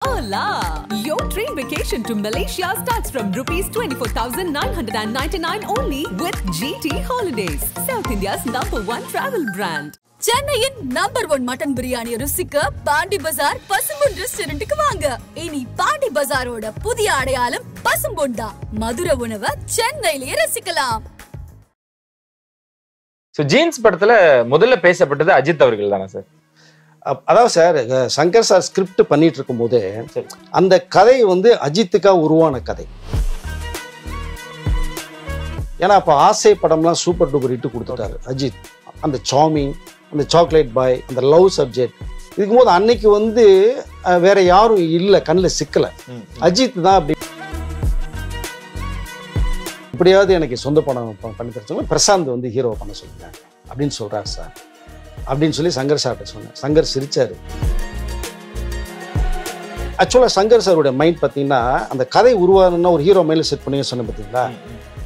Hola! Your dream vacation to Malaysia starts from rupees 24,999 only with GT Holidays, South India's #1 travel brand. சென்னையின் #1 mutton biryani ருசிக்க பாண்டி பஜார் பசும்பொன் ரெஸ்டாரண்ட்டுக்கு வாங்க. இனி பாண்டி பஜாரோட புதிய அடையாளம் பசும்பொன் தான். மதுரை உணவை சென்னையிலேயே ரசிக்கலாம். ஜீன்ஸ் படத்துல முதல்ல பேசப்பட்டது அஜித் அவர்கள் தானே சார்? அதாவது சார், சங்கர் சார் ஸ்கிரிப்ட் பண்ணிட்டு இருக்கும் போது அந்த கதை வந்து அஜித்துக்கா உருவான கதை. ஏன்னா அப்போ ஆசை படம்லாம் சூப்பர் டூப்பர் ஹிட் கொடுத்துட்டாரு அஜித். அந்த சாமிங், அந்த சாக்லேட் பாய், அந்த லவ் சப்ஜெக்ட் இருக்கும்போது அன்னைக்கு வந்து வேற யாரும் இல்லை, கண்ணில் சிக்கலை. அஜித் தான் அப்படி இப்படியாவது எனக்கு சொந்த படம் பண்ணி தரச்சவங்க பிரசாந்த் வந்து ஹீரோவை பண்ண சொல்லுங்க அப்படின்னு சொல்றாரு சார் அப்படின்னு சொல்லி சங்கர் சார்கிட்ட சொன்னேன். சங்கர் சிரிச்சாரு. ஆக்சுவலாக சங்கர் சாருடைய மைண்ட் பார்த்தீங்கன்னா, அந்த கதை உருவாகணும்னா ஒரு ஹீரோ மைண்டில் செட் பண்ணி சொன்ன பார்த்தீங்களா,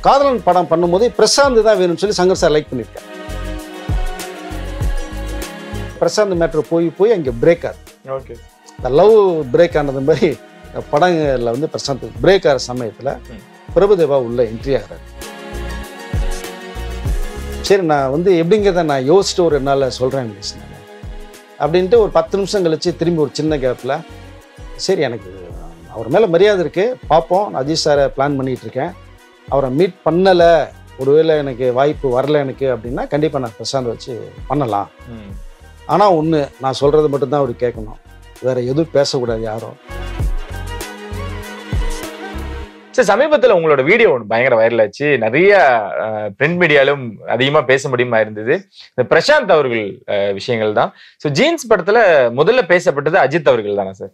காதலன் படம் பண்ணும்போது பிரசாந்த் தான் வேணும்னு சொல்லி சங்கர் சார் லைக் பண்ணியிருக்கேன். பிரசாந்த் மேட்ரு போய் அங்கே பிரேக் ஆகுது. ஓகே, இந்த லவ் பிரேக் ஆனது மாதிரி படங்களில் வந்து பிரசாந்த் பிரேக் ஆகிற சமயத்தில் பிரபுதேவா உள்ள என்ட்ரி ஆகிறாரு. சரி, நான் வந்து எப்படிங்கிறத நான் யோசிச்சுட்டு ஒரு நாளில் சொல்கிறேன் நான் அப்படின்ட்டு ஒரு 10 நிமிஷம் கழிச்சு திரும்பி ஒரு சின்ன கேப்பில், சரி எனக்கு அவர் மேலே மரியாதை இருக்குது, பார்ப்போம், நான் அஜித் சாரை பிளான் பண்ணிகிட்டு இருக்கேன், அவரை மீட் பண்ணலை, ஒருவேளை எனக்கு வாய்ப்பு வரலை எனக்கு அப்படின்னா கண்டிப்பாக நான் பிரசாந்த் வச்சு பண்ணலாம். ஆனால் ஒன்று, நான் சொல்கிறது மட்டும்தான் அவர் கேட்கணும், வேறு எதுவும் பேசக்கூடாது யாரும். சார், சமீபத்தில் உங்களோட வீடியோ ஒன்று பயங்கர வைரல் ஆச்சு. நிறைய பிரிண்ட் மீடியாலும் அதிகமா பேச முடியுமா இருந்தது. இந்த பிரசாந்த் அவர்கள் விஷயங்கள் தான். ஸோ ஜீன்ஸ் படத்துல முதல்ல பேசப்பட்டது அஜித் அவர்கள் தானே சார்?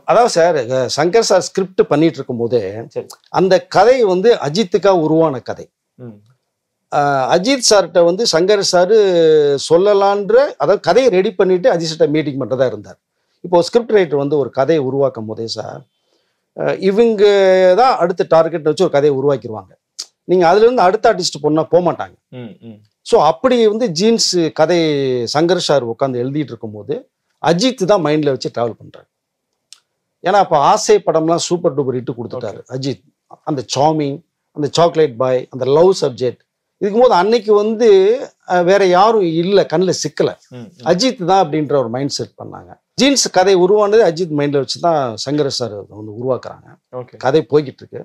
அதாவது சார், சங்கர் சார் ஸ்கிரிப்ட் பண்ணிட்டு இருக்கும் போது அந்த கதை வந்து அஜித்துக்கா உருவான கதை. அஜித் சார்கிட்ட வந்து சங்கர் சார் சொல்லலான்ற, அதாவது கதையை ரெடி பண்ணிட்டு அஜித் சார்ட்ட மீட்டிங் பண்ணுறதா இருந்தார். இப்போ ஸ்கிரிப்ட் ரைட்டர் வந்து ஒரு கதையை உருவாக்கும் போதே சார், இவங்க தான் அடுத்த டார்கெட் வச்சு ஒரு கதையை உருவாக்கிடுவாங்க. நீங்கள் அதுலேருந்து அடுத்த ஆர்டிஸ்ட் போக மாட்டாங்க. ஸோ அப்படி வந்து ஜீன்ஸ் கதை சங்கர் சார் உட்காந்து எழுதிட்டு இருக்கும்போது அஜித் தான் மைண்டில் வச்சு ட்ராவல் பண்ணுறாரு. ஏன்னா அப்போ ஆசை படம்லாம் சூப்பர் டூப்பர் ஹிட் கொடுத்துட்டாரு அஜித். அந்த சாமிங், அந்த சாக்லேட் பாய், அந்த லவ் சப்ஜெக்ட் இருக்கும்போது அன்னைக்கு வந்து வேற யாரும் இல்லை, கண்ணில் சிக்கலை. அஜித் தான் அப்படின்ற ஒரு மைண்ட் செட் பண்ணாங்க. ஜீன்ஸ் கதை உருவானது அஜித் மைண்டில் வச்சு தான் சங்கர் சார் வந்து உருவாக்குறாங்க. கதை போய்கிட்டு இருக்கு.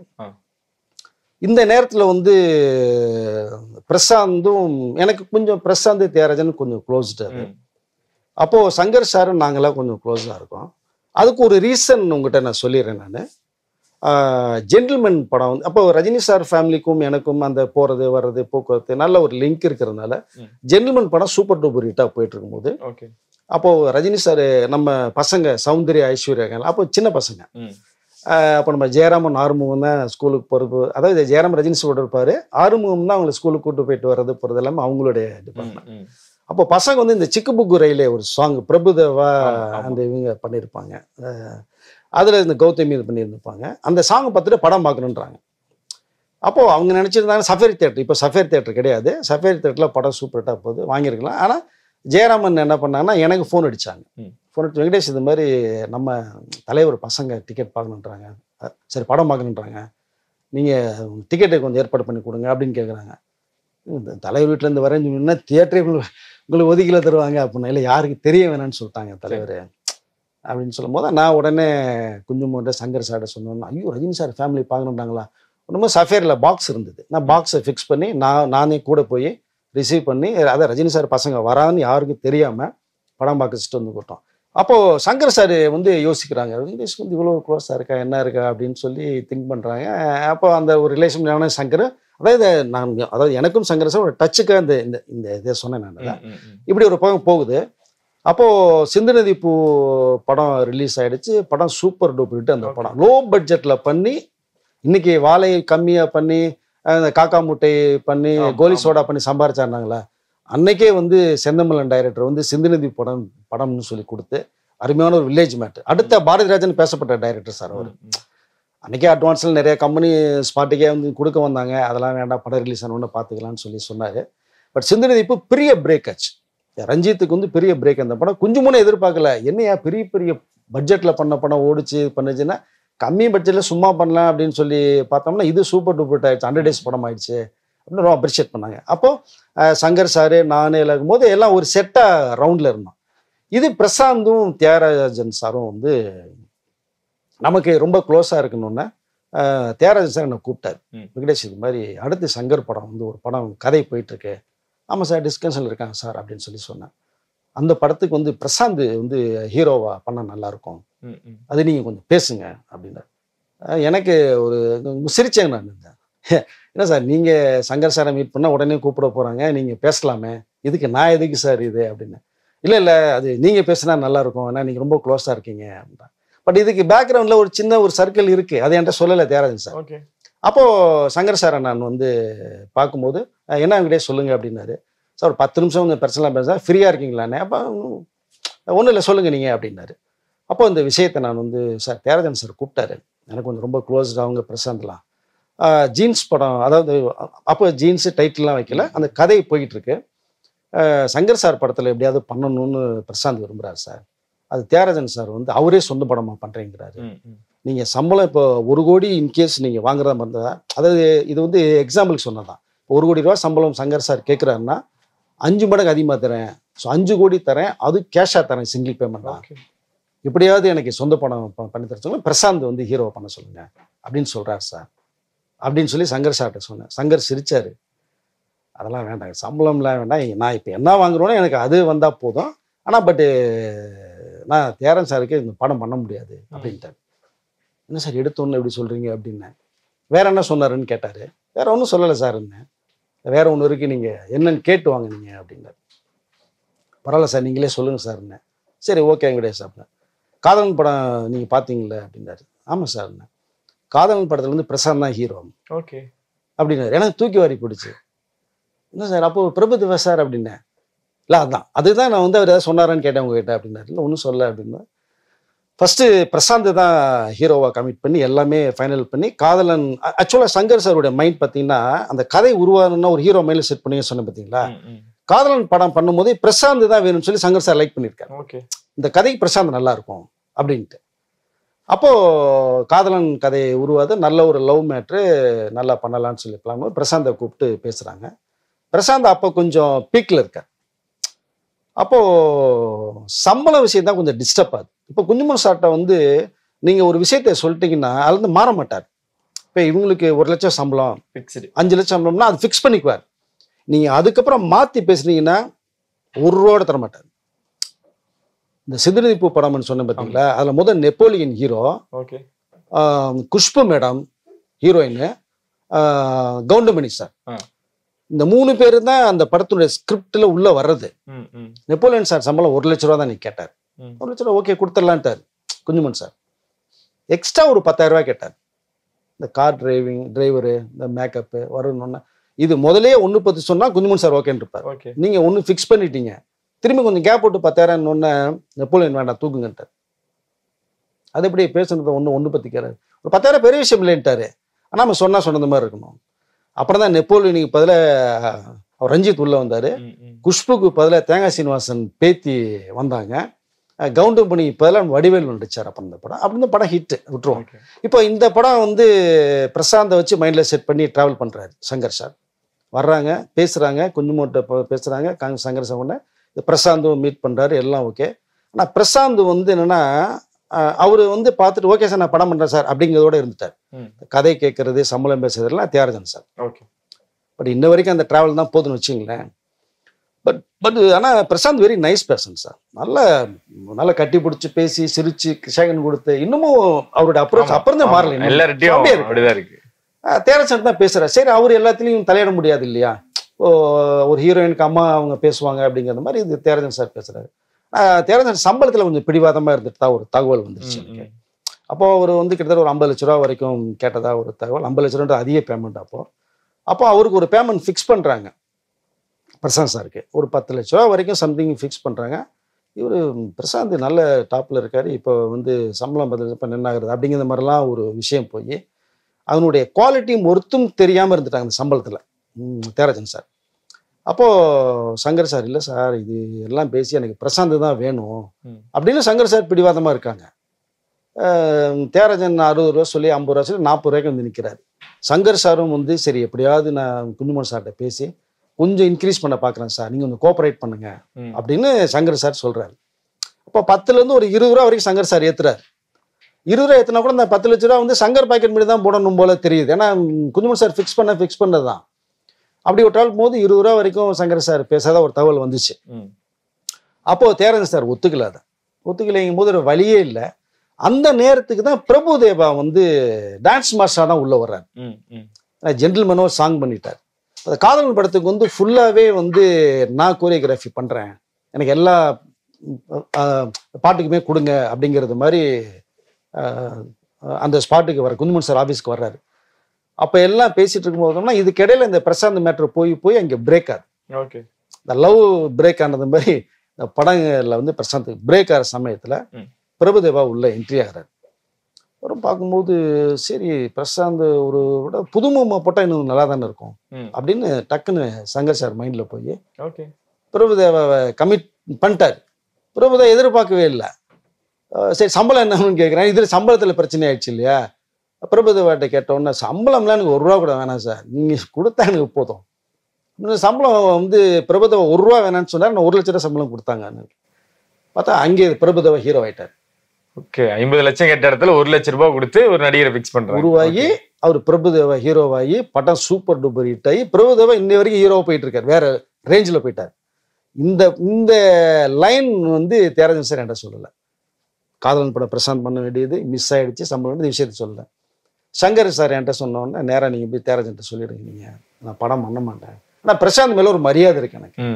இந்த நேரத்தில் வந்து பிரசாந்தும் எனக்கு கொஞ்சம் பிரசாந்த் தியாகராஜன் கொஞ்சம் க்ளோஸ்டாரு. அப்போது சங்கர் சாரும் நாங்களாம் கொஞ்சம் க்ளோஸாக இருக்கோம். அதுக்கு ஒரு ரீசன் உங்கள்கிட்ட நான் சொல்லிடுறேன். நான் ஜென்டில்மேன் படம் வந்து அப்போ ரஜினி சார் ஃபேமிலிக்கும் எனக்கும் அந்த போகிறது வர்றது போக்குவரத்து நல்ல ஒரு லிங்க் இருக்கிறதுனால ஜென்டில்மேன் படம் சூப்பர் டூப்பர் ஹிட்டாக போயிட்டு இருக்கும்போது அப்போது ரஜினி சார் நம்ம பசங்க சௌந்தர்யா, ஐஸ்வர்யா, அப்போ சின்ன பசங்க, அப்போ நம்ம ஜெயராமன் ஆறுமுகம் தான் ஸ்கூலுக்கு போகிறது. அதாவது ஜெயராமன் ரஜினி சார் இருப்பார், ஆறுமுகம் தான் அவங்களை ஸ்கூலுக்கு கூட்டு போயிட்டு வர்றது போகிறது எல்லாமே அவங்களுடைய டிபார்ட்மெண்ட். அப்போ பசங்க வந்து இந்த சிக்கு புக்கு ரயிலே ஒரு சாங் பிரபுதேவா அந்த இவங்க பண்ணியிருப்பாங்க, அதில் இந்த கௌதமி இது பண்ணியிருந்திருப்பாங்க. அந்த சாங்கை பார்த்துட்டு படம் பார்க்கணுன்றாங்க. அப்போது அவங்க நினச்சிருந்தாங்க சஃபேரி தேட்டர், இப்போ சஃபேரி தேட்டர் கிடையாது, சஃபேரி தேட்டரில் படம் சூப்பர் ஹிட்டாக போகுது, வாங்கியிருக்கலாம். ஆனால் ஜெயராமன் என்ன பண்ணாங்கன்னா எனக்கு ஃபோன் அடித்தாங்க. ஃபோன் அடிச்சு, வெங்கடேஷ் இது மாதிரி நம்ம தலைவர் பசங்க டிக்கெட் பார்க்கணுன்றாங்க, சரி படம் பார்க்கணுன்றாங்க, நீங்கள் டிக்கெட்டை கொஞ்சம் ஏற்பாடு பண்ணி கொடுங்க அப்படின்னு கேட்குறாங்க. இந்த தலைவர் வீட்டிலேருந்து வரேன்னு சொன்னீங்கன்னா தியேட்டரே உங்களுக்கு ஒதுக்கில தருவாங்க அப்படின்னா, இல்லை யாருக்கு தெரிய வேணான்னு சொல்லிட்டாங்க தலைவர் அப்படின்னு சொல்லும் போது நான் உடனே குஞ்சுமோட்ட சங்கர் சார்ட்ட சொன்னோன்னா, ஐயோ ரஜினி சார் ஃபேமிலி பார்க்கணுன்றாங்களா? ஒன்றுமே சஃபேரில் பாக்ஸ் இருந்தது, நான் பாக்ஸை ஃபிக்ஸ் பண்ணி நானே கூட போய் ரிசீவ் பண்ணி, அதான் ரஜினி சார் பசங்க வரான்னு யாருக்கும் தெரியாமல் படம் பார்க்க வந்து போட்டோம். அப்போது சங்கர் சார் வந்து யோசிக்கிறாங்க, வெங்கடேஷ் வந்து இவ்வளோ க்ளோஸாக இருக்கா என்ன இருக்கா அப்படின்னு சொல்லி திங்க் பண்ணுறாங்க. அப்போ அந்த ஒரு ரிலேஷன் சங்கர், அதாவது எனக்கும் சங்கர் சார் ஒரு டச்சுக்காக இந்த இதை சொன்னேன் நான். இப்படி ஒரு படம் போகுது. அப்போது சிந்து நதி பூ படம் ரிலீஸ் ஆகிடுச்சு. படம் சூப்பர் டூப்பர் ஹிட். அந்த படம் லோ பட்ஜெட்டில் பண்ணி, இன்னைக்கு வாழை கம்மியாக பண்ணி, அந்த காக்கா முட்டை பண்ணி, கோலி சோடா பண்ணி சம்பாரிச்சாருனாங்களா, அன்னைக்கே வந்து செந்தமிழன் டைரக்டர் வந்து சிந்து நதி படம்னு சொல்லி கொடுத்து அருமையான ஒரு வில்லேஜ் மேட். அடுத்த பாரதிராஜன் பேசப்பட்ட டைரக்டர் சார் அவர். அன்றைக்கே அட்வான்ஸில் நிறைய கம்பெனி ஸ்பாட்டுக்கே வந்து கொடுக்க வந்தாங்க, அதெல்லாம் வேண்டாம் படம் ரிலீஸ் ஆனோன்னு பார்த்துக்கலான்னு சொல்லி சொன்னார். பட் சிந்து நதி இப்போ பெரிய பிரேக் ஆச்சு. ரஞ்சித்துக்கு வந்து பெரிய பிரேக். அந்த படம் கொஞ்சம் முன்னே எதிர்பார்க்கல, என்னையா பெரிய பெரிய பட்ஜெட்டில் பண்ண படம் ஓடிச்சு பண்ணுச்சுன்னா கம்மி பட்ஜெட்டில் சும்மா பண்ணலாம் அப்படின்னு சொல்லி பார்த்தோம்னா இது சூப்பர் டூப்பர் ஆயிடுச்சு, 100 days படம் ஆயிடுச்சு அப்படின்னு ரொம்ப அப்ரிஷியேட் பண்ணாங்க. அப்போது சங்கர் சாரு நான் இருக்கும் போது எல்லாம் ஒரு செட்டாக ரவுண்டில் இருந்தோம். இது பிரசாந்தும் தியாகராஜன் சாரும் வந்து நமக்கு ரொம்ப க்ளோஸாக இருக்கணும்னா தியாகராஜன் சார் என்னை கூப்பிட்டார். வெங்கடேஷ் இது மாதிரி அடுத்து சங்கர் படம் வந்து ஒரு படம் கதை போயிட்டுருக்கு. ஆமாம் சார் டிஸ்கஷனில் இருக்காங்க சார் அப்படின்னு சொல்லி சொன்னேன். அந்த படத்துக்கு வந்து பிரசாந்த் வந்து ஹீரோவா பண்ண நல்லாயிருக்கும், அது நீங்கள் கொஞ்சம் பேசுங்க அப்படின்னாரு. எனக்கு ஒரு சிரிச்சேங்க நான் இருந்தேன். என்ன சார் நீங்கள் சங்கர் சாரை மீட் பண்ணால் உடனே கூப்பிட போகிறாங்க, நீங்கள் பேசலாமே, இதுக்கு நான் எதுக்கு சார் இது அப்படின்னு. இல்லை அது நீங்கள் பேசுனா நல்லாயிருக்கும், ஏன்னா நீங்கள் ரொம்ப க்ளோஸாக இருக்கீங்க அப்படின்னா. பட் இதுக்கு பேக்ரவுண்டில் ஒரு சின்ன ஒரு சர்க்கிள் இருக்குது, அது என்கிட்ட சொல்லலை தியாகராஜன் சார். அப்போது சங்கர் சாரை நான் வந்து பார்க்கும்போது என்ன என்கிட்டே சொல்லுங்கள் அப்படின்னாரு. சார் ஒரு 10 நிமிஷம் கொஞ்சம் பிரச்சனைலாம் பேச ஃப்ரீயாக இருக்கீங்களாண்ணே? அப்போ ஒன்றும் இல்லை சொல்லுங்கள் நீங்கள் அப்படின்னாரு. அப்போ இந்த விஷயத்தை நான் வந்து சார் தியாகராஜன் சார் கூப்பிட்டாரு, எனக்கு கொஞ்சம் ரொம்ப க்ளோஸ்டாக அவங்க பிரசாந்த்லாம் ஜீன்ஸ் படம், அதாவது அப்போ ஜீன்ஸு டைட்டில்லாம் வைக்கல, அந்த கதை போயிட்டுருக்கு, சங்கர் சார் படத்தில் எப்படியாவது பண்ணணும்னு பிரசாந்த் விரும்புகிறார் சார், அது தியாகராஜன் சார் வந்து அவரே சொந்த படமாக பண்ணுறேங்கிறாரு, நீங்கள் சம்பளம் இப்போ 1 கோடி இன்கேஸ் நீங்கள் வாங்குறதா இருந்தால், அதாவது இது வந்து எக்ஸாம்பிளுக்கு சொன்னதான், 1 கோடி ரூபா சம்பளம் சங்கர் சார் கேட்குறாருன்னா 5 மடங்கு அதிகமாக தரேன், ஸோ 5 கோடி தரேன், அது கேஷாக தரேன், சிங்கிள் பேமெண்ட் தான், இப்படியாவது எனக்கு சொந்த படம் பண்ணி தர சொல்லுங்க, பிரசாந்த் வந்து ஹீரோவை பண்ண சொல்லுங்கள் அப்படின்னு சொல்கிறார் சார் அப்படின்னு சொல்லி சங்கர் சார்கிட்ட சொன்னேன். சங்கர் சிரிச்சார், அதெல்லாம் வேண்டாங்க, சம்பளம்லாம் வேண்டாம், நான் இப்போ என்ன வாங்குறோன்னோ எனக்கு அது வந்தால் போதும், ஆனால் பட்டு நான் தியாகராஜன் சாருக்கு இந்த படம் பண்ண முடியாது அப்படின்ட்டார். என்ன சார் எடுத்தோன்னு எப்படி சொல்கிறீங்க அப்படின்னேன். வேற என்ன சொன்னாருன்னு கேட்டார். வேற ஒன்றும் சொல்லலை சார்ன்னு, வேற ஒன்று இருக்குது, நீங்கள் என்னன்னு கேட்டு வாங்க நீங்கள் அப்படின்னாரு. பரவாயில்ல சார் நீங்களே சொல்லுங்கள் சார்ன்னு. சரி ஓகே வெங்கடேஷ் அப்படின்னா. காதலன் படம் நீங்கள் பார்த்தீங்களே அப்படின்னாரு. ஆமாம் சார்ண்ணே, காதலன் படத்தில் வந்து பிரசாந்த் தான் ஹீரோ ஓகே அப்படின்னாரு. எனக்கு தூக்கி வாரி பிடிச்சி, என்ன சார் அப்போ பிரபுதேவா சார் அப்படின்னேன். இல்லை அதுதான் நான் வந்து அவர் ஏதாவது சொன்னாரான்னு கேட்டேன் உங்ககிட்ட அப்படின்னாரு. இல்லை ஒன்றும் சொல்ல அப்படின்னா. ஃபஸ்ட்டு பிரசாந்த் தான் ஹீரோவாக கமிட் பண்ணி எல்லாமே ஃபைனல் பண்ணி காதலன், ஆக்சுவலாக சங்கர் சாருடைய மைண்ட் பார்த்தீங்கன்னா அந்த கதை உருவாகணும்னா ஒரு ஹீரோ மைண்டில் செட் பண்ணி சொன்னேன் பார்த்தீங்களா, காதலன் படம் பண்ணும்போது பிரசாந்த் தான் வேணும்னு சொல்லி சங்கர் சார் லைக் பண்ணியிருக்காரு. ஓகே இந்த கதைக்கு பிரசாந்த் நல்லா இருக்கும் அப்படின்ட்டு. அப்போது காதலன் கதையை உருவாது நல்ல ஒரு லவ் மேட்ரு நல்லா பண்ணலான்னு சொல்லி பிளான் பண்ணி பிரசாந்தை கூப்பிட்டு பேசுகிறாங்க. பிரசாந்த் அப்போ கொஞ்சம் பீக்கில் இருக்கார். அப்போது சம்பள விஷயம் தான் கொஞ்சம் டிஸ்டர்ப் ஆகுது. இப்போ குஞ்சுமன் சார்ட்ட வந்து நீங்கள் ஒரு விஷயத்தை சொல்லிட்டீங்கன்னா அதுலேருந்து மாற மாட்டார். இப்போ இவங்களுக்கு 1 லட்சம் சம்பளம், 5 லட்சம் சம்பளம்னா அது ஃபிக்ஸ் பண்ணிக்குவார். நீங்கள் அதுக்கப்புறம் மாற்றி பேசுனீங்கன்னா 1 ரூபாயோட தர மாட்டார். இந்த சிதறடிப்பு படம்னு சொன்னேன் பார்த்தீங்களா, அதில் முதல் Napoleon hero, Khushbu madam heroine, Goundamani sir, இந்த 3 பேர் தான் அந்த படத்துடைய ஸ்கிரிப்டில் உள்ளே வர்றது. நெப்போலியன் சார் சம்பளம் 1 லட்ச ரூபா தான் நீ கேட்டார். 1 லட்ச ரூபா ஓகே கொடுத்துடலான்ட்டார் குஞ்சுமன் சார். எக்ஸ்ட்ரா ஒரு 10,000 ரூபா கேட்டார். இந்த கார் டிரைவரு, இந்த மேக்கப்பு வரணும்னா இது முதலே 1.10 சொன்னால் குஞ்சுமன் சார் ஓகேன்னு இருப்பார். நீங்கள் ஒன்று ஃபிக்ஸ் பண்ணிட்டீங்க, திரும்பி கொஞ்சம் கேப் போட்டு 10,000 ஒன்று நெப்போலியன் வேண்டாம் தூக்குங்கன்ட்டார். அது எப்படி பேசுனது 1.10 கேட்காரு, ஒரு 10,000 பெரிய விஷயம் இல்லைன்ட்டாரு. ஆனால் நம்ம சொன்னது மாதிரி இருக்கணும். அப்புறம் தான் நெப்போலியனுக்கு பதிலாக அவர் ரஞ்சித் உள்ளே வந்தார், குஷ்புக்கு பதிலாக தேங்காய் சீனிவாசன் பேத்தி வந்தாங்க, கவுண்டமணி பதிலாக வடிவேல் நடிச்சார். அப்போ இந்த படம் அப்படி இந்த படம் ஹிட்டு விட்டுருவோம். இப்போ இந்த படம் வந்து பிரசாந்தை வச்சு மைண்டில் செட் பண்ணி ட்ராவல் பண்ணுறாரு சங்கர் சார். வர்றாங்க, பேசுகிறாங்க, குஞ்சுமோட்ட பேசுகிறாங்க, சங்கர் சார் ஒன்று பிரசாந்தும் மீட் பண்ணுறாரு, எல்லாம் ஓகே. ஆனால் பிரசாந்த் வந்து என்னென்னா அவர் வந்து பார்த்துட்டு ஓகே சார் நான் படம் பண்ணுறேன் சார் அப்படிங்கிறதோட இருந்துட்டார். கதை கேட்கறது, சம்பளம் பேசுறதுலாம் தியாகராஜன் சார். ஓகே. பட் இன்ன வரைக்கும் அந்த ட்ராவல் தான் போதுன்னு வச்சுங்களேன். பட் ஆனால் Prashanth very nice person sir. நல்லா கட்டி பிடிச்சி பேசி சிரிச்சு சேகன் கொடுத்து இன்னமும் அவருடைய அப்ரோச் அப்புறம் தான் மாறல. தியாகராஜன் தான் பேசுறாரு. சரி அவர் எல்லாத்துலேயும் தலையிட முடியாது இல்லையா, ஒரு ஹீரோயினுக்கு அம்மா அவங்க பேசுவாங்க அப்படிங்கிற மாதிரி இது தியாகராஜன் சார் பேசுறாரு. தியாகராஜன் சம்பளத்தில் கொஞ்சம் பிடிவாதமாக இருந்துட்டு தான் ஒரு தகவல் வந்துருச்சு எனக்கு. அப்போ அவர் வந்து கிட்டத்தட்ட ஒரு 50 லட்ச ரூபா வரைக்கும் கேட்டதா ஒரு தகவல். 50 லட்ச ரூபா அதிக பேமெண்ட். அப்போ அவருக்கு ஒரு பேமெண்ட் ஃபிக்ஸ் பண்ணுறாங்க பிரசாந்த் சாருக்கு, ஒரு 10 லட்ச ரூபா வரைக்கும் சம்திங் ஃபிக்ஸ் பண்ணுறாங்க. இவர் பிரசாந்த் நல்ல டாப்பில் இருக்கார், இப்போ வந்து சம்பளம் 10 லட்சம் நின்னாகிறது அப்படிங்கிற மாதிரிலாம் ஒரு விஷயம் போய் அதனுடைய குவாலிட்டியும் ஒருத்தும் தெரியாமல் இருந்துட்டாங்க அந்த சம்பளத்தில் தியாகராஜன் சார். அப்போது சங்கர் சார் இல்லை சார் இது எல்லாம் பேசி எனக்கு பிரசாந்த் தான் வேணும் அப்படின்னு சங்கர் சார் பிடிவாதமாக இருக்காங்க. தியாகராஜன் 60 ரூபா சொல்லி 50 ரூபா சொல்லி 40 ரூபாய்க்கு வந்து நிற்கிறாரு. சங்கர் சாரும் வந்து சரி எப்படியாவது நான் குஞ்சுமோகன் சார்கிட்ட பேசி கொஞ்சம் இன்க்ரீஸ் பண்ண பார்க்குறேன் சார், நீங்கள் கொஞ்சம் கோஆப்ரேட் பண்ணுங்க அப்படின்னு சங்கர் சார் சொல்கிறாரு. அப்போ 10லேருந்து ஒரு 20 ரூபா வரைக்கும் சங்கர் சார் ஏற்றுறாரு. 20 ரூபா ஏற்றினா கூட இந்த 10 லட்ச ரூபா வந்து சங்கர் பாக்கெட் மீது தான் போடணும் போல தெரியுது. ஏன்னா குஞ்சுமோகன் சார் ஃபிக்ஸ் பண்ணது தான். அப்படி ஒரு டால் போது 20 ரூபா வரைக்கும் சங்கர் சார் பேசாத ஒரு தகவல் வந்துச்சு. அப்போது தியாகராஜன் சார் ஒத்துக்கலைங்கும் போது ஒரு வழியே இல்லை. அந்த நேரத்துக்கு தான் பிரபுதேவா வந்து டான்ஸ் மாஸ்டராக தான் உள்ள வர்றாரு. ஜென்டில்மேனோ சாங் பண்ணிட்டார். அந்த காதலன் படத்துக்கு வந்து ஃபுல்லாகவே வந்து நான் கோரியோகிராஃபி பண்ணுறேன், எனக்கு எல்லா பாட்டுக்குமே கொடுங்க அப்படிங்கிறது மாதிரி அந்த ஸ்பாட்டுக்கு வர குஞ்சுமோகன் சார் ஆஃபீஸ்க்கு வர்றாரு. அப்போ எல்லாம் பேசிட்டு இருக்கும்போதுனா இதுக்கிடையில இந்த பிரசாந்த் மேட்ரு போய் அங்கே பிரேக் ஆகுது. ஓகே, இந்த லவ் பிரேக் ஆனது மாதிரி இந்த படங்களில் வந்து பிரசாந்த் பிரேக் ஆகிற சமயத்தில் பிரபுதேவா உள்ள என்ட்ரி ஆகிறார். அப்புறம் பார்க்கும்போது சரி பிரசாந்த் ஒரு விட புதுமுகமாக போட்டால் இன்னும் நல்லா தானே இருக்கும் அப்படின்னு டக்குன்னு சங்கர் சார் மைண்டில் போய் பிரபுதேவாவை கமிட் பண்ணிட்டார். பிரபுதேவா எதிர்பார்க்கவே இல்லை. சரி சம்பளம் என்னன்னு கேட்குறேன். இதில் சம்பளத்தில் பிரச்சனை ஆயிடுச்சு இல்லையா. பிரபுதேவாட்ட கேட்டோன்னே சம்பளம்லாம் எனக்கு 1 ரூபா கூட வேணாம் சார், நீங்கள் கொடுத்தா எனக்கு போதும். சம்பளம் வந்து பிரபுதேவா 1 ரூபா வேணான்னு சொன்னார். நான் 1 லட்ச ரூபா சம்பளம் கொடுத்தாங்க. பார்த்தா அங்கே பிரபுதேவா ஹீரோ ஆயிட்டார். ஓகே, 50 லட்சம் கேட்ட இடத்துல 1 லட்சம் ரூபாய் கொடுத்து ஒரு நடிகரை பிக்ஸ் பண்றாரு. உருவாகி அவர் பிரபுதேவா ஹீரோவாகி படம் சூப்பர் டூப்பர் ஹிட் ஆகி பிரபுதேவா இன்னை வரைக்கும் ஹீரோவா போயிட்டு இருக்காரு, வேற ரேஞ்சில் போயிட்டார். இந்த லைன் வந்து தியாகராஜன் சார் என்கிட்ட சொல்லலை. காதலன் படம் பிரசாந்த் பண்ண வேண்டியது மிஸ் ஆயிடுச்சு, சம்பளம் இந்த விஷயத்த சொல்லலை. சங்கர் சார் என்கிட்ட சொன்னோன்னே நேராக நீங்கள் போய் தியாகராஜன்ட்ட சொல்லிடுங்க, நீங்கள் நான் படம் பண்ண மாட்டேன். ஆனால் பிரசாந்த் மேலே ஒரு மரியாதை இருக்கு எனக்கு,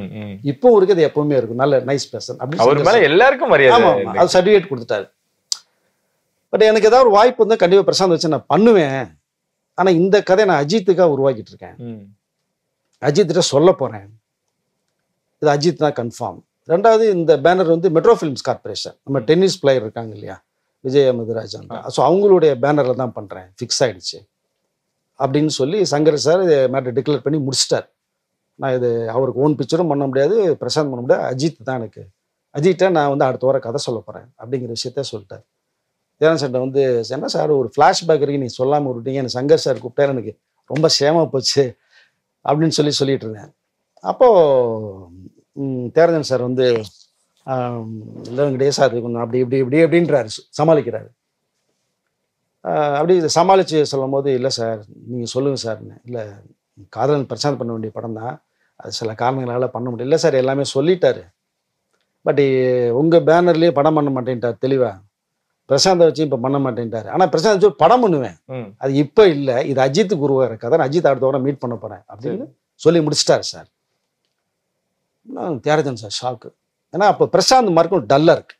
இப்போ இருக்குது எப்பவுமே இருக்கும், நல்ல நைஸ் பர்சன் அப்படின்னு எல்லாருக்கும் மரியாதை. ஆமாம், அது சர்டிஃபிகேட் கொடுத்துட்டாரு. பட் எனக்கு ஏதாவது ஒரு வாய்ப்பு இருந்தால் கண்டிப்பாக பிரசாந்த் வச்சு நான் பண்ணுவேன். ஆனால் இந்த கதையை நான் அஜித்துக்காக உருவாக்கிட்டு இருக்கேன், அஜித்திட்ட சொல்ல போகிறேன், இது அஜித் தான் கன்ஃபார்ம். ரெண்டாவது இந்த பேனர் வந்து மெட்ரோ ஃபிலிம்ஸ் கார்பரேஷன், நம்ம டென்னிஸ் பிளேயர் இருக்காங்க இல்லையா விஜய் மதுராஜன், ஸோ அவங்களுடைய பேனரில் தான் பண்ணுறேன், ஃபிக்ஸ் ஆகிடுச்சு அப்படின்னு சொல்லி சங்கர் சார் இதை மேட்டர் டிக்ளேர் பண்ணி முடிச்சிட்டார். நான் இது அவருக்கு ஓன் பிக்சரும் பண்ண முடியாது, பிரசாந்த் பண்ண முடியாது, அஜித் தான் எனக்கு, அஜித்தை நான் வந்து அடுத்த வாரம் கதை சொல்ல போகிறேன் அப்படிங்கிற விஷயத்த சொல்லிட்டார். தியாகராஜன் சார்ட்ட வந்து என்ன சார் ஒரு ஃப்ளாஷ்பேக் இருக்கு, நீ சொல்லாமல் விட்டீங்க, எனக்கு சங்கர் சார் கூப்பிட்டாரு, எனக்கு ரொம்ப சேமாக போச்சு அப்படின்னு சொல்லிட்டு இருந்தேன். அப்போது தியாகராஜன் சார் வந்து இல்லைங்கடே சார் கொஞ்சம் அப்படி அப்படின்றாரு, சமாளிக்கிறாரு. அப்படி சமாளித்து சொல்லும் போது இல்லை சார் நீங்கள் சொல்லுங்கள் சார்ன்னு. இல்லை காதலன் பிரசாந்த் பண்ண வேண்டிய படம் தான், அது சில காரணங்களால் பண்ண முடியல. இல்லை சார் எல்லாமே சொல்லிட்டாரு, பட் உங்கள் பேனர்லேயே படம் பண்ண மாட்டேன்ட்டார் தெளிவாக, பிரசாந்தை வச்சு இப்போ பண்ண மாட்டேன்ட்டார். ஆனால் பிரசாந்த் வச்சு படம் பண்ணுவேன், அது இப்போ இல்லை, இது அஜித்துக்கு உருவாகிற கதை, நான் அஜித் அடுத்த வாரம் மீட் பண்ண போகிறேன் அப்படின்னு சொல்லி முடிச்சிட்டாரு சார். Thiagarajan sir shock. ஏன்னா அப்போ பிரசாந்த் மார்க்கும் டல்லாக இருக்கு,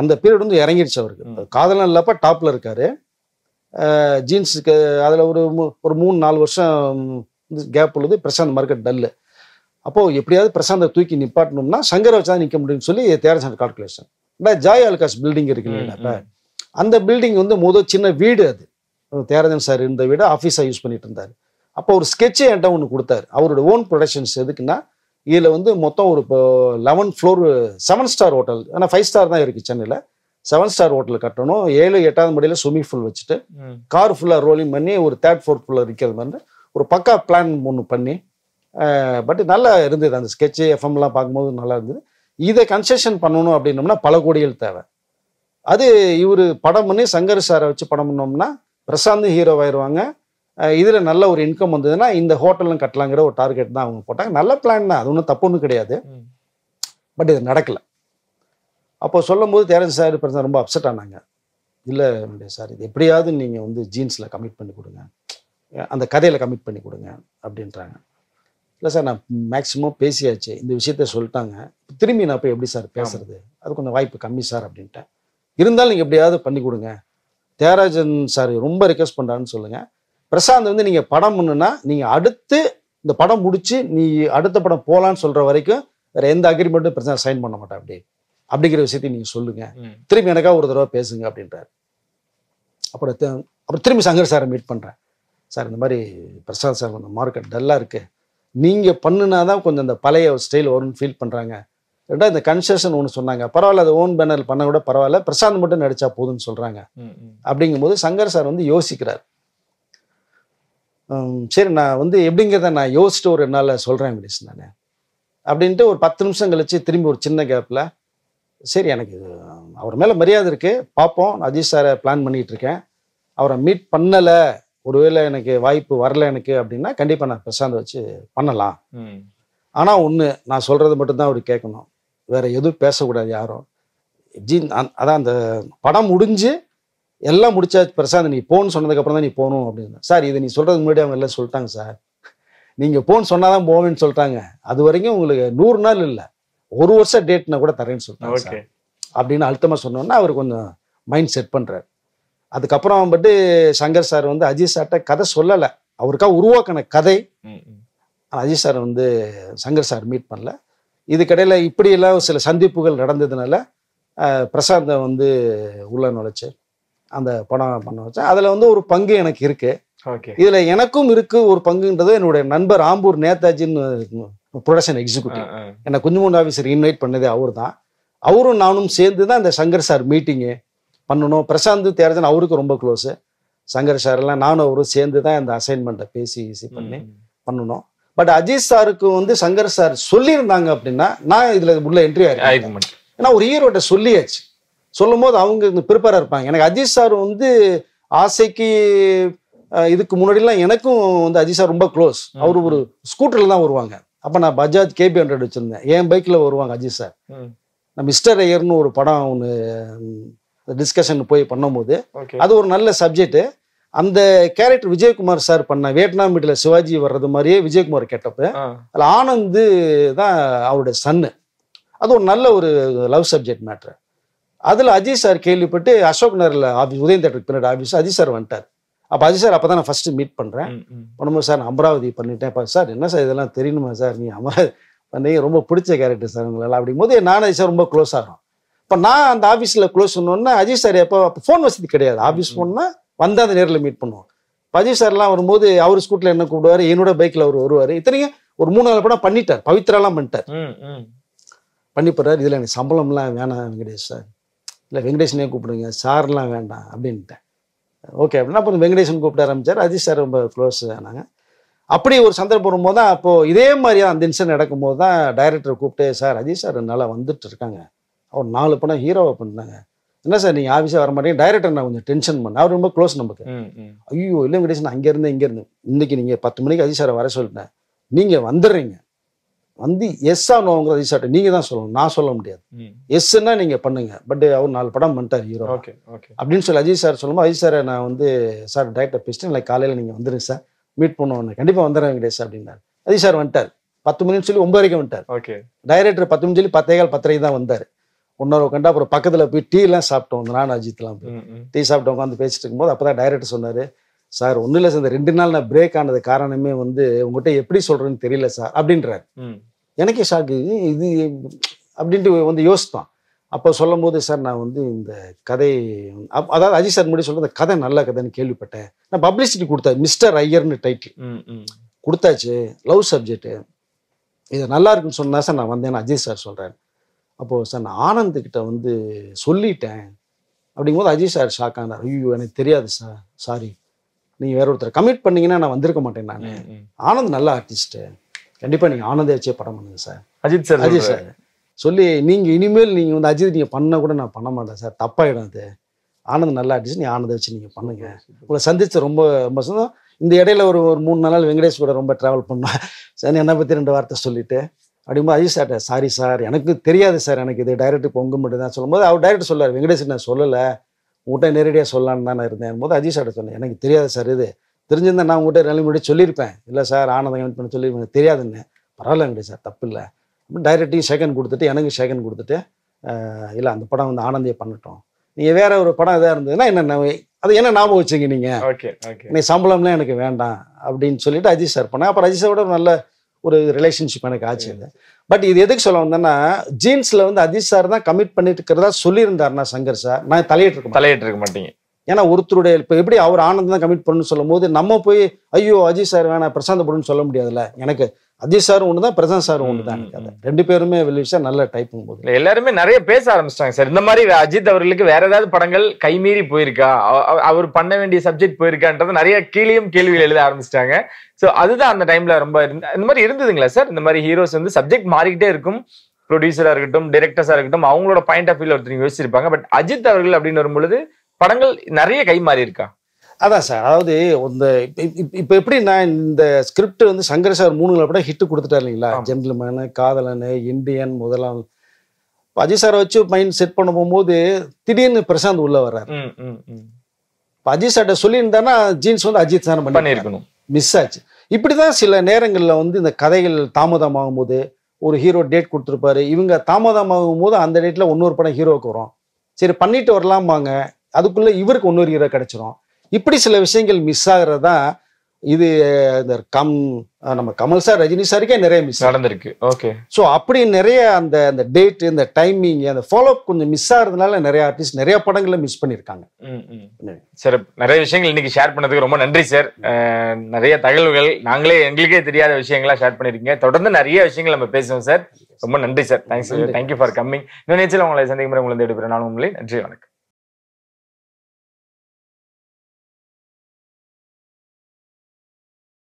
அந்த பீரியட் வந்து இறங்கிடுச்சு அவருக்கு. காதலன் இல்லப்போ டாப்பில் இருக்காரு, ஜீன்ஸுக்கு அதில் ஒரு 3-4 வருஷம் கேப் உள்ளது, பிரசாந்த் மார்க்கெட் டல்லு. அப்போது எப்படியாவது பிரசாந்தை தூக்கி நிப்பாட்டணும்னா சங்கரை வச்சு தான் நிற்க முடியும்னு சொல்லி தியாகராஜன் கால்குலேஷன். ஜாய் ஆலுகாஸ் பில்டிங் இருக்கு இல்லைங்களா, இப்போ அந்த பில்டிங் வந்து சின்ன வீடு, அது தியாகராஜன் சார் இருந்த வீடு ஆஃபீஸாக யூஸ் பண்ணிட்டு இருந்தார். அப்போ ஒரு ஸ்கெட்சே என்கிட்ட ஒன்று கொடுத்தாரு, அவரோட ஓன் ப்ரொடக்ஷன்ஸ். எதுக்குன்னா இதில் வந்து மொத்தம் ஒரு 11 ஃப்ளோர் 7 ஸ்டார் ஹோட்டல், ஆனால் 5 ஸ்டார் தான் இருக்குது சென்னையில், 7 ஸ்டார் ஹோட்டல் கட்டணும், 7-8வது மடியில் ஸ்விம்மிங் பூல் வச்சுட்டு கார் ஃபுல்லாக ரோலிங் பண்ணி ஒரு 3rd 4th ஃபுல்லாக இருக்கிறது மாதிரி ஒரு பக்கா பிளான் ஒன்று பண்ணி, பட் நல்லா இருந்தது அந்த ஸ்கெட்சு. எஃப்எம்லாம் பார்க்கும்போது நல்லா இருந்தது. இதை கன்செஷன் பண்ணணும் அப்படின்னோம்னா பல கோடிகள் தேவை. அது இவர் படம் பண்ணி சங்கர் சாரை வச்சு படம் பண்ணோம்னா பிரசாந்த் ஹீரோவாயிருவாங்க, இதில் நல்ல ஒரு இன்கம் வந்ததுன்னா இந்த ஹோட்டலும் கட்டலாங்கிற ஒரு டார்கெட் தான் அவங்க போட்டாங்க. நல்ல பிளான் தான், அது ஒன்றும் தப்பு ஒன்றும் கிடையாது, பட் இது நடக்கலை. அப்போ சொல்லும் போது தியாகராஜன் சார் பிரசாந்த் ரொம்ப அப்செட் ஆனாங்க. இல்லை சார் இது எப்படியாவது நீங்கள் வந்து ஜீன்ஸில் கமிட் பண்ணி கொடுங்க, அந்த கதையில் கமிட் பண்ணி கொடுங்க அப்படின்றாங்க. இல்லை சார் நான் மேக்ஸிமம் பேசியாச்சு, இந்த விஷயத்த சொல்லிட்டாங்க, திரும்பி நான் போய் எப்படி சார் பேசுறது, அது கொஞ்சம் வாய்ப்பு கம்மி சார் அப்படின்ட்டேன். இருந்தாலும் நீங்கள் எப்படியாவது பண்ணி கொடுங்க, தியாகராஜன் சார் ரொம்ப ரெக்வஸ்ட் பண்ணுறான்னு சொல்லுங்கள். பிரசாந்த் வந்து நீங்கள் படம் பண்ணுன்னா நீங்கள் அடுத்து இந்த படம் முடிச்சு நீ அடுத்த படம் போகலான்னு சொல்கிற வரைக்கும் வேறு எந்த அக்ரிமெண்ட்டும் பிரசாந்த் சைன் பண்ண மாட்டேன் அப்படிங்கிற விஷயத்தையும் நீங்கள் சொல்லுங்கள், திரும்பி எனக்காக ஒரு தடவை பேசுங்க அப்படின்றார். அப்புறம் திரும்பி சங்கர் சாரை மீட் பண்ணுறேன். சார் இந்த மாதிரி பிரசாந்த் சார் அந்த மார்க்கெட் டல்லாக இருக்குது, நீங்கள் பண்ணுனா தான் கொஞ்சம் அந்த பழைய ஸ்டைல் வரும்னு ஃபீல் பண்ணுறாங்க, ரெண்டாவது இந்த கன்செஷன் ஒன்று சொன்னாங்க. பரவாயில்ல, அது ஓன் பேனர் பண்ண கூட பரவாயில்ல, பிரசாந்த் மட்டும் நடிச்சா போதும்னு சொல்றாங்க. அப்படிங்கும்போது சங்கர் சார் வந்து யோசிக்கிறார். சரி, நான் வந்து எப்படிங்கிறத நான் யோசிச்சுட்டு ஒரு நாளில் சொல்றேன் வெங்கடேஷ் நான் அப்படின்ட்டு ஒரு 10 நிமிஷம் கழிச்சு திரும்பி ஒரு சின்ன கேப்ல, சரி எனக்கு அவர் மேல மரியாதை இருக்கு, பார்ப்போம், அஜித் சாரை பிளான் பண்ணிட்டு இருக்கேன், அவரை மீட் பண்ணல, ஒருவேளை எனக்கு வாய்ப்பு வரல எனக்கு அப்படின்னா கண்டிப்பா நான் பிரசாந்த் வச்சு பண்ணலாம். ஆனா ஒண்ணு, நான் சொல்றது மட்டும்தான் அவர் கேட்கணும், வேற எதுவும் பேசக்கூடாது யாரும். அதான் அந்த படம் முடிஞ்சு எல்லாம் முடிச்சாச்சு, பிரசாந்த் நீ போன்னு சொன்னதுக்கு அப்புறம் தான் நீ போகணும் அப்படின்னு. சார் இது நீ சொல்றதுக்கு முன்னாடி அவங்க எல்லாம் சொல்லிட்டாங்க சார், நீங்க போன்னு சொன்னாதான் போவேன்னு சொல்லிட்டாங்க, அது வரைக்கும் உங்களுக்கு 100 நாள் இல்லை 1 வருஷம் டேட்னா கூட தரேன்னு சொல்லிட்டாங்க சார் அப்படின்னு அழுத்தமா சொன்னோன்னா அவர் கொஞ்சம் மைண்ட் செட் பண்றாரு. அதுக்கப்புறம் பட்டு சங்கர் சார் வந்து அஜித் சார்ட்ட கதை சொல்லலை, அவருக்காக உருவாக்கின கதை. அஜித் சார் வந்து சங்கர் சார் மீட் பண்ணல. இதுக்கடையில் இப்படி எல்லாம் சில சந்திப்புகள் நடந்ததுனால பிரசாந்தை வந்து உள்ள நுழைச்சு அந்த படம் பண்ண வச்சேன். அதில் வந்து ஒரு பங்கு எனக்கு இருக்கு. இதுல எனக்கும் இருக்கு ஒரு பங்குன்றது. என்னுடைய நண்பர் ஆம்பூர் நேதாஜின்னு ப்ரொடக்ஷன் எக்ஸிக்யூட்டிவ், என்னை குஞ்சுமுண்டு ஆஃபீஸர் இன்வைட் பண்ணதே அவர் தான். அவரும் நானும் சேர்ந்து தான் இந்த சங்கர் சார் மீட்டிங்கு பண்ணணும். பிரசாந்த் தியாகராஜன் அவருக்கு ரொம்ப க்ளோஸு. சங்கர் சார் எல்லாம் நானும் அவரும் சேர்ந்து தான் இந்த அசைன்மெண்ட்டை பேசி பண்ணி பண்ணணும். பட் அஜித் சாருக்கு வந்து சங்கர் சார் சொல்லியிருந்தாங்க அப்படின்னா நான் இதுல உள்ள என்ட்ரி ஆயிருக்கேன். ஏன்னா ஒரு ஹீரோட்ட சொல்லியாச்சு, சொல்லும் போது அவங்க ப்ரிப்பேரா இருப்பாங்க. எனக்கு அஜித் சார் வந்து ஆசைக்கு இதுக்கு முன்னாடிலாம் எனக்கும் வந்து அஜித் சார் ரொம்ப க்ளோஸ். அவர் ஒரு ஸ்கூட்டர்ல தான் வருவாங்க. அப்ப நான் பஜாஜ் KB 100 வச்சிருந்தேன், என் பைக்ல வருவாங்க அஜித் சார். நான் மிஸ்டர் ஐயர்னு ஒரு படம் ஒன்று டிஸ்கஷன் போய் பண்ணும்போது அது ஒரு நல்ல சப்ஜெக்ட். அந்த கேரக்டர் விஜயகுமார் சார் பண்ண வியட்நாம் வீட்டுல சிவாஜி வர்றது மாதிரியே விஜயகுமார் கேட்டப்ப அதுல ஆனந்த் தான் அவருடைய சன்னு. அது ஒரு நல்ல ஒரு லவ் சப்ஜெக்ட் மேட்ரு. அதுல அஜித் சார் கேள்விப்பட்டு அசோக் நகர்ல ஆஃபீஸ், உதயம் தேட்டருக்கு பின்னாடி ஆஃபீஸ், அஜித் சார் வந்துட்டார். அப்போ அஜித் சார் அப்பதான் நான் ஃபர்ஸ்ட் மீட் பண்றேன். பண்ணும்போது சார் நான் அமராவதி பண்ணிட்டேன். இப்போ சார் என்ன சார் இதெல்லாம் தெரியணுமா சார், நீ அமராவதி பண்ணி ரொம்ப பிடிச்ச கேரக்டர் சார் உங்களால் அப்படிங்கும்போது நான் அஜித் சார் ரொம்ப க்ளோஸ் ஆகிறோம். இப்போ நான் அந்த ஆஃபீஸில் க்ளோஸ் பண்ணோன்னா அஜித் சார் எப்போ ஃபோன் வசதி கிடையாது, ஆஃபீஸ் ஃபோன்னா வந்தால் அந்த நேரில் மீட் பண்ணுவோம். இப்போ அஜித் சார்லாம் வரும்போது அவர் ஸ்கூட்டில் என்ன கூப்பிடுவார், என்னோட பைக்கில் அவர் வருவார். இத்தனைக்கும் ஒரு 3-4 படம் பண்ணிட்டார், பவித்ராலாம் பண்ணிட்டார், பண்ணி போடுறாரு. இதில் எனக்கு சம்பளம்லாம் வேணாம் வெங்கடேஷ் சார், இல்லை வெங்கடேஷனே கூப்பிடுங்க, சார்லாம் வேண்டாம் அப்படின்ட்டேன். ஓகே அப்படின்னா அப்போ வெங்கடேஷன் கூப்பிட ஆரம்பிச்சார். அஜித் சார் ரொம்ப க்ளோஸ் ஆனாங்க. அப்படி ஒரு சந்தர்ப்பம் வரும்போது தான் அப்போது இதே மாதிரி அந்த இன்சிடென்ட் நடக்கும்போது தான் டைரக்டரை கூப்பிட்டு, சார் அஜித் சார் நல்லா வந்துட்டு இருக்காங்க, அவர் 4 படம் ஹீரோவை பண்ணாங்க, என்ன சார் நீங்கள் ஆஃபீஸே வர மாட்டேங்க, டைரக்டர் நான் கொஞ்சம் டென்ஷன் பண்ணேன். அவர் ரொம்ப க்ளோஸ் நமக்கு. ஐயோ இல்லை வெங்கடேஷன், நான் அங்கேருந்து இங்கேருந்து இன்னைக்கு நீங்கள் 10 மணிக்கு அஜித் சாரை வர சொல்லிட்டேன், நீங்கள் வந்துடுறீங்க, வந்து எஸ்ஸா நோங்கிற அஜித் சார்ட்ட நீங்கள் தான் சொல்லணும், நான் சொல்ல முடியாது, எஸ்ன்னா நீங்கள் பண்ணுங்க, பட் அவர் 4 படம் பண்ணிட்டார் ஹீரோ அப்படின்னு சொல்லி அஜித் சார் சொல்லும்போது, அஜித் சாரை நான் வந்து சார் டைரக்டர் பேசிட்டு இல்லை காலையில் நீங்கள் வந்துடுங்க சார் மீட் பண்ணுவோம், கண்டிப்பாக வந்துடுறேன் வெங்கடேஷ் அப்படின்னாரு. அஜித் சார் வந்துட்டார். 10 மணின்னு சொல்லி 9 வரைக்கும் வந்துட்டார். டைரக்டர் 10 மணி சொல்லி 10:15 தான் வந்தார். 1 hour உட்காந்து அப்புறம் பக்கத்தில் போய் டீ எல்லாம் சாப்பிட்டோம். நான் அஜித்லாம் போய் டீ சாப்பிட்டு உட்காந்து பேசிட்டு இருக்கும்போது அப்போ தான் டைரக்டர் சொன்னார், சார் ஒன்றும் இல்லை சார், இந்த 2 நாள் நான் பிரேக் ஆனது காரணமே வந்து உங்கள்கிட்ட எப்படி சொல்கிறேன்னு தெரியல சார் அப்படின்றார். எனக்கே ஷாக்கு, இது அப்படின்ட்டு வந்து யோசித்தோம். அப்போ சொல்லும் போது, சார் நான் வந்து இந்த கதை அதாவது அஜித் சார் முன்னாடி சொல்கிற இந்த கதை நல்ல கதைன்னு கேள்விப்பட்டேன், நான் பப்ளிசிட்டி கொடுத்தேன், மிஸ்டர் ஐயர்னு டைட்டில் கொடுத்தாச்சு, லவ் சப்ஜெக்ட், இது நல்லா இருக்குன்னு சொன்னா சார் நான் வந்தேன்னு அஜித் சார் சொல்கிறேன். அப்போது சார் நான் ஆனந்த்கிட்ட வந்து சொல்லிட்டேன் அப்படிங்கும்போது அஜித் சார் ஷாக் ஆனார். ஐயோ எனக்கு தெரியாது சார், சாரி, நீங்கள் வேற ஒருத்தர் கமிட் பண்ணீங்கன்னா நான் வந்திருக்க மாட்டேன், நான் ஆனந்த் நல்ல ஆர்டிஸ்ட்டு, கண்டிப்பாக நீங்கள் ஆனந்தே வச்சே படம் பண்ணுங்க சார். அஜித் சார் சொல்லி நீங்கள் இனிமேல் நீங்கள் வந்து அஜித் நீங்கள் பண்ண கூட நான் பண்ண மாட்டேன் சார், தப்பாயிடும், அது ஆனந்த் நல்லா ஆர்டிஸ்ட், நீ ஆனந்தை வச்சு நீங்கள் பண்ணுங்க, உங்களை சந்திச்சு ரொம்ப ரொம்ப சந்தோஷம். இந்த இடையில ஒரு 3-4 நாள் வெங்கடேஷ் கூட ரொம்ப ட்ராவல் பண்ணேன் சார், என்னை பற்றி 2 வார்த்தை சொல்லிட்டு அப்படிங்கும்போது அஜித் சார்ட்ட, சாரி சார் எனக்கு தெரியாது சார், எனக்கு இது டைரக்டர் பொங்க மட்டும் தான் சொல்லும்போது அவர் டைரக்டர் சொல்லார், வெங்கடேஷ் நான் சொல்லலை, உங்கள்கிட்ட நேரடியாக சொல்லலான்னு தான் நான் இருந்தேன் போது அஜித் சார்ட்ட சொன்னேன், எனக்கு தெரியாது சார், இது தெரிஞ்சிருந்தா நான் உங்கள்கிட்ட 2 முன்னாடி சொல்லியிருப்பேன், இல்லை சார் ஆனந்தம் கமிட் பண்ண சொல்லி எனக்கு தெரியாதுன்னு. பரவாயில்ல வெங்கடேஷ் சார், தப்பு இல்லை அப்படின்னு டைரக்டையும் செகண்ட் கொடுத்துட்டு எனக்கு செகண்ட் கொடுத்துட்டு, இல்லை அந்த படம் வந்து ஆனந்தியை பண்ணட்டும், நீங்கள் வேற ஒரு படம் எதாவது இருந்ததுன்னா என்ன அது என்ன ஞாபகம் வச்சுங்க, நீங்கள் சம்பளம்லாம் எனக்கு வேண்டாம் அப்படின்னு சொல்லிட்டு அஜித் சார் பண்ணேன். அப்புறம் அஜித் சாரோட நல்ல ஒரு ரிலேஷன்ஷிப் எனக்கு ஆச்சு. பட் இது எதுக்கு சொல்ல வந்தேன்னா, ஜீன்ஸ்ல வந்து அஜித் சார் தான் கமிட் பண்ணிட்டு இருக்கிறதா சொல்லியிருந்தாருன்னா சங்கர் சார், நான் தலையிட்டு இருக்க மாட்டீங்க. ஏன்னா ஒருத்தருடைய இப்போ எப்படி அவர் ஆனந்த் தான் கமிட் பண்ணணும்னு சொல்லும் போது நம்ம போய் ஐயோ அஜித் சார் வேணாம் பிரசாந்த் போடுன்னு சொல்ல முடியாதுல்ல. எனக்கு அஜித் சாரும் ஒன்று தான், பிரசாந்த் சாரும் ஒன்று தான். எனக்கு அது 2 பேருமே வெளிவிஷா நல்ல டைப்பும் போது எல்லாருமே நிறைய பேச ஆரம்பிச்சிட்டாங்க சார். இந்த மாதிரி அஜித் அவர்களுக்கு வேற ஏதாவது படங்கள் கைமீறி போயிருக்கா, அவர் பண்ண வேண்டிய சப்ஜெக்ட் போயிருக்கான்றது நிறைய கேள்விகள் எழுத ஆரம்பிச்சிட்டாங்க. ஸோ அதுதான் அந்த டைம்ல ரொம்ப இந்த மாதிரி இருந்ததுங்களா சார்? இந்த மாதிரி ஹீரோஸ் வந்து சப்ஜெக்ட் மாறிக்கிட்டே இருக்கும், ப்ரொடியூசரா இருக்கட்டும், டைரக்டர்ஸா இருக்கட்டும், அவங்களோட பாயிண்ட் ஆஃப் வியூல ஒருத்தர் யோசிச்சிருப்பாங்க. பட் அஜித் அவர்கள் அப்படின்னு வரும்பொழுது படங்கள் நிறைய கை மாறி இருக்கா? அதான் சார், அதாவது இந்த இப்போ எப்படி நான் இந்த ஸ்கிரிப்ட் வந்து சங்கர் சார் 3 படம் ஹிட் கொடுத்துட்டாரு இல்லைங்களா? ஜென்டில்மேனு, காதலனு, இந்தியன், முதலாம். அஜித் சாரை வச்சு மைண்ட் செட் பண்ண போகும்போது திடீர்னு பிரசாந்த் உள்ள வர்றாரு. இப்போ அஜித் சார்ட்ட சொல்லியிருந்தானா ஜீன்ஸ் வந்து அஜித் சார் பண்ணியிருக்கணும், மிஸ் ஆச்சு. இப்படிதான் சில நேரங்களில் வந்து இந்த கதைகள் தாமதமாகும் போது ஒரு ஹீரோ டேட் கொடுத்துருப்பாரு, இவங்க தாமதமாகும் போது அந்த டேட்ல இன்னொரு படம் ஹீரோவுக்கு வரும், சரி பண்ணிட்டு வரலாமாங்க, அதுக்குள்ள இவருக்கு இன்னொரு ஹீரோ கிடைச்சிரும். இப்படி சில விஷயங்கள் மிஸ் ஆகுறது தான் இது. இந்த நம்ம கமல் சார், ரஜினி சாருக்கே நிறைய மிஸ் நடந்திருக்கு. ஓகே. ஸோ அப்படி நிறைய அந்த டேட், இந்த டைமிங், அந்த ஃபாலோ அப் கொஞ்சம் மிஸ் ஆகுறதுனால நிறைய ஆர்டிஸ்ட் நிறைய படங்களை மிஸ் பண்ணியிருக்காங்க. சார் நிறைய விஷயங்கள் இன்னைக்கு ஷேர் பண்ணதுக்கு ரொம்ப நன்றி சார். நிறைய தகவல்கள் எங்களுக்கே தெரியாத விஷயங்களா ஷேர் பண்ணிருக்கீங்க. தொடர்ந்து நிறைய விஷயங்கள் நம்ம பேசுவோம் சார். ரொம்ப நன்றி சார். Thank you for coming. இன்னும் நேரத்தில் உங்களை சந்திக்கும் முறை உங்களை எடுக்கிறேன். நான் உங்களை நன்றி, வணக்கம்.